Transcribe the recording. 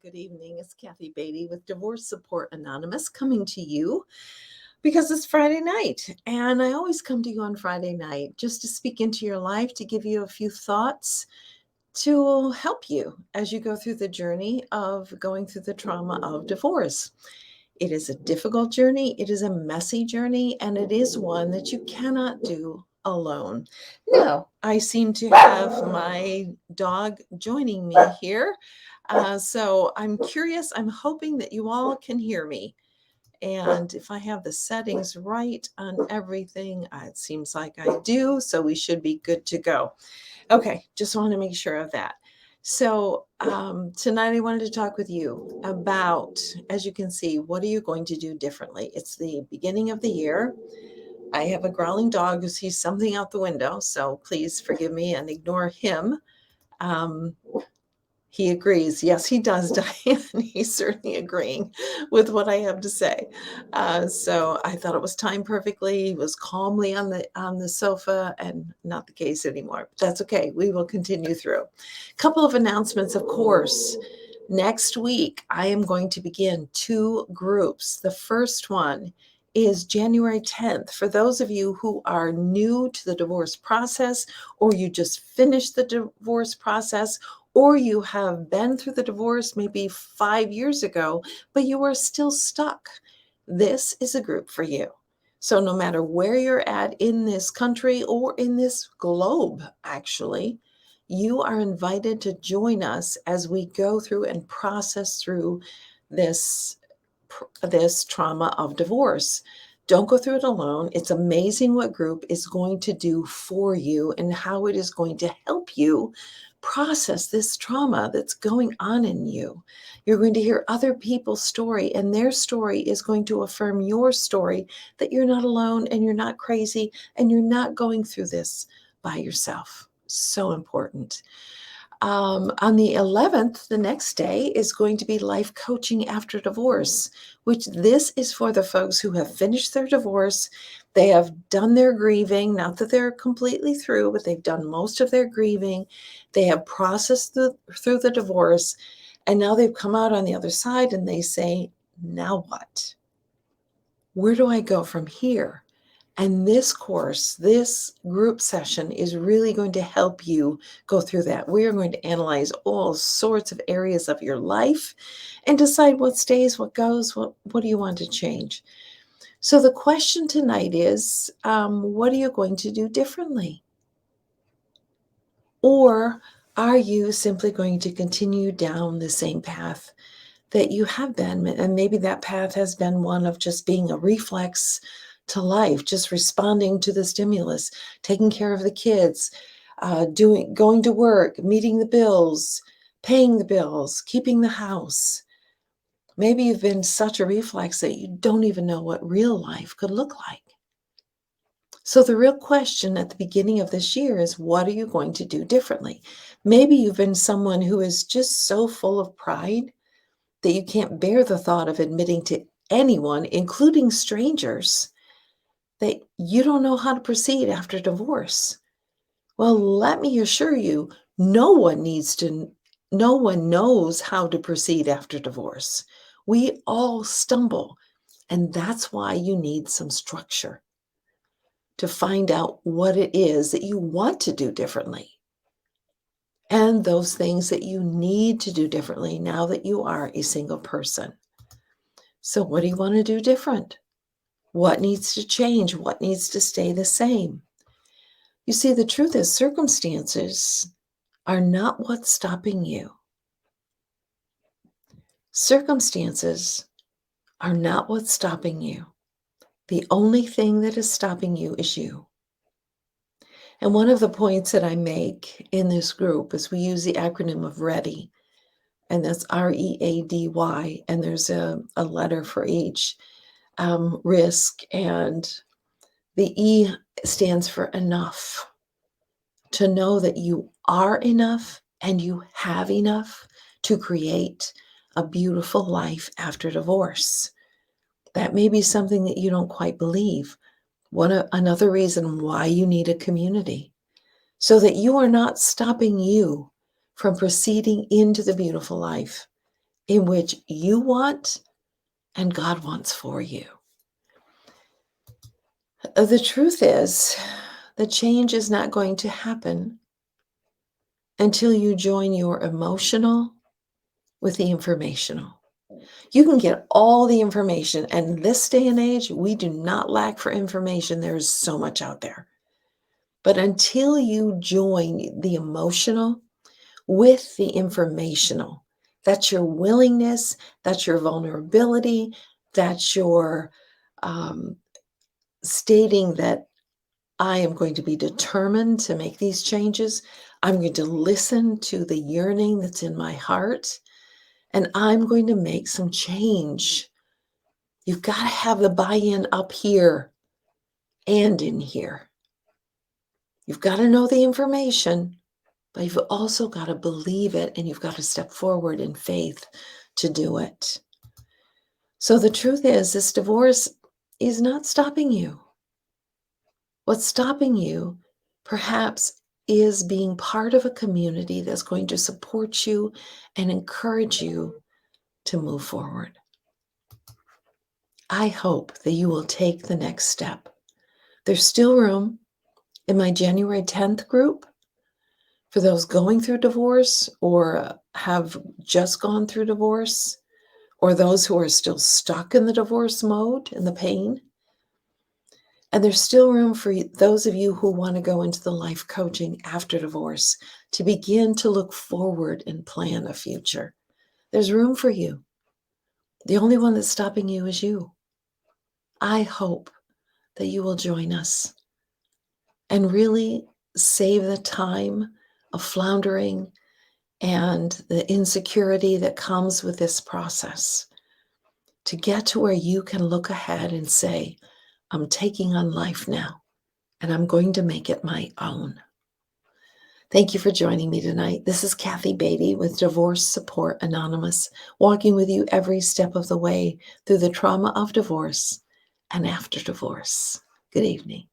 Good evening. It's Kathy Beatty with Divorce Support Anonymous coming to you because it's Friday night. And I always come to you on Friday night just to speak into your life, to give you a few thoughts to help you as you go through the journey of going through the trauma of divorce. It is a difficult journey, it is a messy journey, and it is one that you cannot do alone. Now, I seem to have my dog joining me here. So I'm curious, I'm hoping that you all can hear me. And if I have the settings right on everything, it seems like I do. So we should be good to go. Okay, just want to make sure of that. So tonight I wanted to talk with you about, as you can see, what are you going to do differently? It's the beginning of the year. I have a growling dog who sees something out the window, so please forgive me and ignore him. Um, he agrees. Yes, he does, Diane. He's certainly agreeing with what I have to say. So I thought it was timed perfectly. He was calmly on the sofa, and not the case anymore. But that's okay. We will continue through. A couple of announcements, of course. Next week, I am going to begin 2 groups. The first one is January 10th. For those of you who are new to the divorce process, or you just finished the divorce process, or you have been through the divorce maybe 5 years ago, but you are still stuck, this is a group for you. So no matter where you're at in this country or in this globe, actually, you are invited to join us as we go through and process through this trauma of divorce. Don't go through it alone. It's amazing what group is going to do for you and how it is going to help you process this trauma that's going on in you. You're going to hear other people's story, and their story is going to affirm your story, that you're not alone and you're not crazy and you're not going through this by yourself. So important. On the 11th, the next day, is going to be life coaching after divorce, which this is for the folks who have finished their divorce. They have done their grieving, not that they're completely through, but they've done most of their grieving. They have processed through the divorce, and now they've come out on the other side and they say, now what? Where do I go from here? And this course, this group session is really going to help you go through that. We are going to analyze all sorts of areas of your life and decide what stays, what goes, what do you want to change. So the question tonight is, what are you going to do differently? Or are you simply going to continue down the same path that you have been? And maybe that path has been one of just being a reflex to life, just responding to the stimulus, taking care of the kids, going to work, meeting the bills, paying the bills, keeping the house. Maybe you've been such a reflex that you don't even know what real life could look like. So the real question at the beginning of this year is, what are you going to do differently? Maybe you've been someone who is just so full of pride that you can't bear the thought of admitting to anyone, including strangers, that you don't know how to proceed after divorce. Well, let me assure you, no one knows how to proceed after divorce. We all stumble, and that's why you need some structure to find out what it is that you want to do differently, and those things that you need to do differently now that you are a single person. So what do you want to do different? What needs to change? What needs to stay the same? You see, the truth is, circumstances are not what's stopping you. Circumstances are not what's stopping you. The only thing that is stopping you is you. And one of the points that I make in this group is we use the acronym of READY, and that's READY, and there's a letter for each. Risk, and the E stands for enough. To know that you are enough and you have enough to create a beautiful life after divorce. That may be something that you don't quite believe. Another reason why you need a community, so that you are not stopping you from proceeding into the beautiful life in which you want and God wants for you. The truth is, the change is not going to happen until you join your emotional with the informational. You can get all the information, and this day and age, we do not lack for information. There is so much out there. But until you join the emotional with the informational, that's your willingness, that's your vulnerability, that's your stating that I am going to be determined to make these changes. I'm going to listen to the yearning that's in my heart, and I'm going to make some change. You've got to have the buy-in up here and in here. You've got to know the information, but you've also got to believe it, and you've got to step forward in faith to do it. So the truth is, this divorce is not stopping you. What's stopping you, perhaps, is being part of a community that's going to support you and encourage you to move forward. I hope that you will take the next step. There's still room in my January 10th group for those going through divorce or have just gone through divorce, or those who are still stuck in the divorce mode and the pain. And there's still room for those of you who want to go into the life coaching after divorce to begin to look forward and plan a future. There's room for you. The only one that's stopping you is you. I hope that you will join us and really save the time of floundering and the insecurity that comes with this process to get to where you can look ahead and say, I'm taking on life now, and I'm going to make it my own. Thank you for joining me tonight. This is Kathy Beatty with Divorce Support Anonymous, walking with you every step of the way through the trauma of divorce and after divorce. Good evening.